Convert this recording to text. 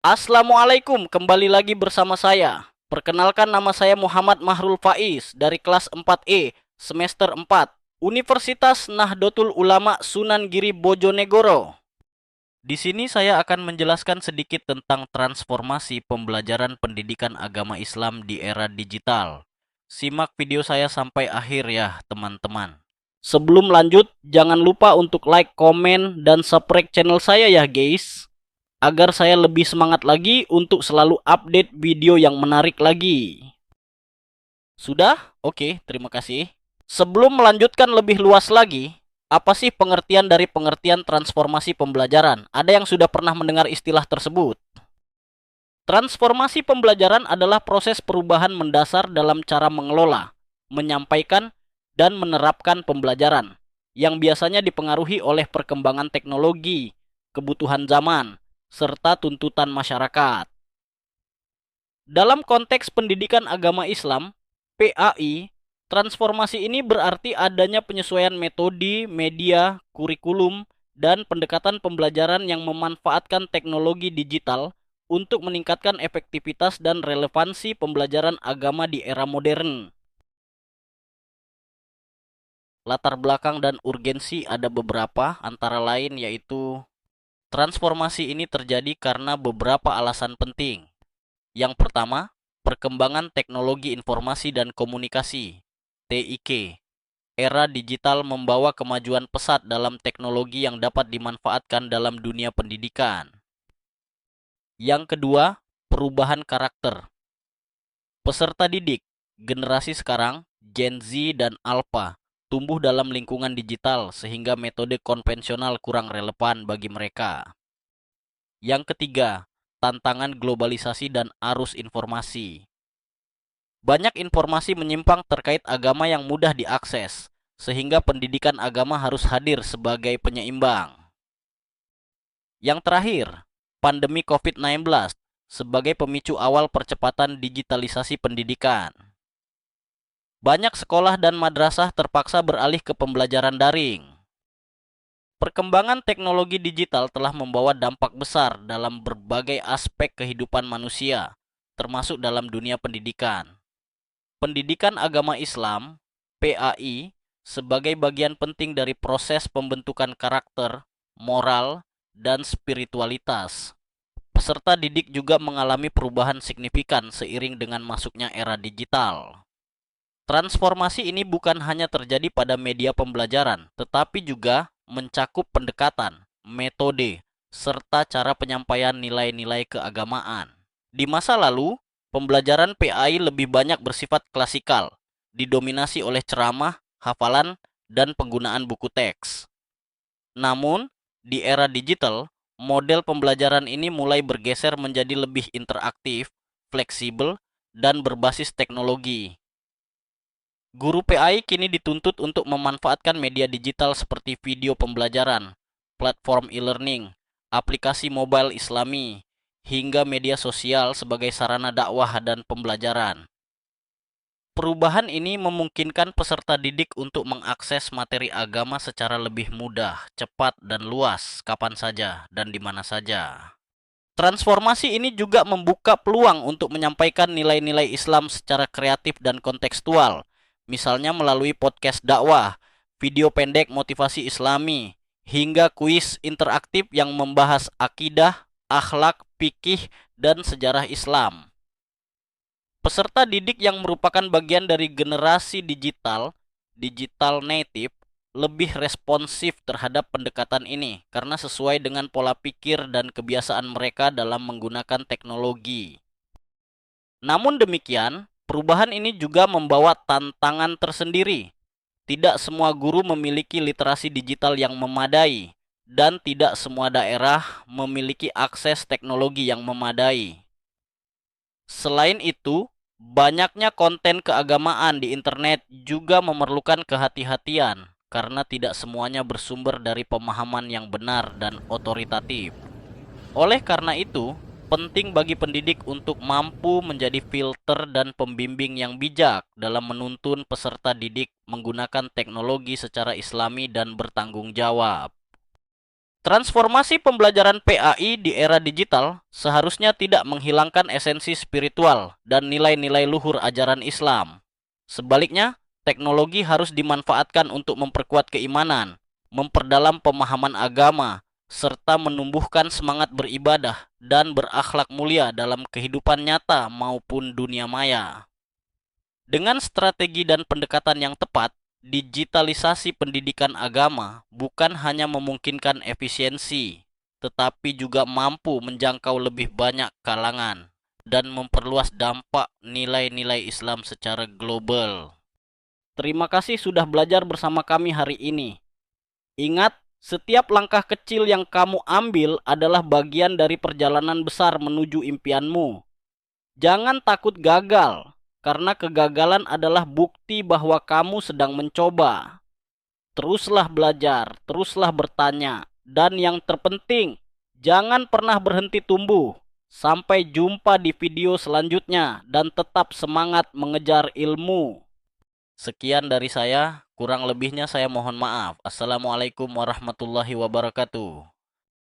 Assalamualaikum, kembali lagi bersama saya. Perkenalkan, nama saya Muhammad Mahrul Faiz dari kelas 4E, semester 4, Universitas Nahdlatul Ulama Sunan Giri Bojonegoro. Di sini saya akan menjelaskan sedikit tentang transformasi pembelajaran pendidikan agama Islam di era digital. Simak video saya sampai akhir ya, teman-teman. Sebelum lanjut, jangan lupa untuk like, komen, dan subscribe channel saya ya, guys, agar saya lebih semangat lagi untuk selalu update video yang menarik lagi. Sudah? Oke, terima kasih. Sebelum melanjutkan lebih luas lagi, apa sih pengertian dari pengertian transformasi pembelajaran? Ada yang sudah pernah mendengar istilah tersebut? Transformasi pembelajaran adalah proses perubahan mendasar dalam cara mengelola, menyampaikan, dan menerapkan pembelajaran yang biasanya dipengaruhi oleh perkembangan teknologi, kebutuhan zaman, serta tuntutan masyarakat. Dalam konteks pendidikan agama Islam, PAI, transformasi ini berarti adanya penyesuaian metode, media, kurikulum, dan pendekatan pembelajaran yang memanfaatkan teknologi digital untuk meningkatkan efektivitas dan relevansi pembelajaran agama di era modern. Latar belakang dan urgensi ada beberapa, antara lain yaitu transformasi ini terjadi karena beberapa alasan penting. Yang pertama, perkembangan teknologi informasi dan komunikasi (TIK). Era digital membawa kemajuan pesat dalam teknologi yang dapat dimanfaatkan dalam dunia pendidikan. Yang kedua, perubahan karakter. Peserta didik generasi sekarang, Gen Z dan Alpha, tumbuh dalam lingkungan digital sehingga metode konvensional kurang relevan bagi mereka. Yang ketiga, tantangan globalisasi dan arus informasi. Banyak informasi menyimpang terkait agama yang mudah diakses, sehingga pendidikan agama harus hadir sebagai penyeimbang. Yang terakhir, pandemi COVID-19 sebagai pemicu awal percepatan digitalisasi pendidikan. Banyak sekolah dan madrasah terpaksa beralih ke pembelajaran daring. Perkembangan teknologi digital telah membawa dampak besar dalam berbagai aspek kehidupan manusia, termasuk dalam dunia pendidikan. Pendidikan agama Islam (PAI) sebagai bagian penting dari proses pembentukan karakter, moral, dan spiritualitas. Peserta didik juga mengalami perubahan signifikan seiring dengan masuknya era digital. Transformasi ini bukan hanya terjadi pada media pembelajaran, tetapi juga mencakup pendekatan, metode, serta cara penyampaian nilai-nilai keagamaan. Di masa lalu, pembelajaran PAI lebih banyak bersifat klasikal, didominasi oleh ceramah, hafalan, dan penggunaan buku teks. Namun, di era digital, model pembelajaran ini mulai bergeser menjadi lebih interaktif, fleksibel, dan berbasis teknologi. Guru PAI kini dituntut untuk memanfaatkan media digital seperti video pembelajaran, platform e-learning, aplikasi mobile Islami, hingga media sosial sebagai sarana dakwah dan pembelajaran. Perubahan ini memungkinkan peserta didik untuk mengakses materi agama secara lebih mudah, cepat, dan luas, kapan saja dan di mana saja. Transformasi ini juga membuka peluang untuk menyampaikan nilai-nilai Islam secara kreatif dan kontekstual, misalnya melalui podcast dakwah, video pendek motivasi Islami, hingga kuis interaktif yang membahas akidah, akhlak, fikih, dan sejarah Islam. Peserta didik yang merupakan bagian dari generasi digital, digital native, lebih responsif terhadap pendekatan ini karena sesuai dengan pola pikir dan kebiasaan mereka dalam menggunakan teknologi. Namun demikian, perubahan ini juga membawa tantangan tersendiri. Tidak semua guru memiliki literasi digital yang memadai, dan tidak semua daerah memiliki akses teknologi yang memadai. Selain itu, banyaknya konten keagamaan di internet juga memerlukan kehati-hatian karena tidak semuanya bersumber dari pemahaman yang benar dan otoritatif. Oleh karena itu, penting bagi pendidik untuk mampu menjadi filter dan pembimbing yang bijak dalam menuntun peserta didik menggunakan teknologi secara islami dan bertanggung jawab. Transformasi pembelajaran PAI di era digital seharusnya tidak menghilangkan esensi spiritual dan nilai-nilai luhur ajaran Islam. Sebaliknya, teknologi harus dimanfaatkan untuk memperkuat keimanan, memperdalam pemahaman agama, serta menumbuhkan semangat beribadah dan berakhlak mulia dalam kehidupan nyata maupun dunia maya. Dengan strategi dan pendekatan yang tepat, digitalisasi pendidikan agama bukan hanya memungkinkan efisiensi, tetapi juga mampu menjangkau lebih banyak kalangan dan memperluas dampak nilai-nilai Islam secara global. Terima kasih sudah belajar bersama kami hari ini. Ingat, setiap langkah kecil yang kamu ambil adalah bagian dari perjalanan besar menuju impianmu. Jangan takut gagal, karena kegagalan adalah bukti bahwa kamu sedang mencoba. Teruslah belajar, teruslah bertanya, dan yang terpenting, jangan pernah berhenti tumbuh. Sampai jumpa di video selanjutnya, dan tetap semangat mengejar ilmu. Sekian dari saya, kurang lebihnya saya mohon maaf. Assalamualaikum warahmatullahi wabarakatuh.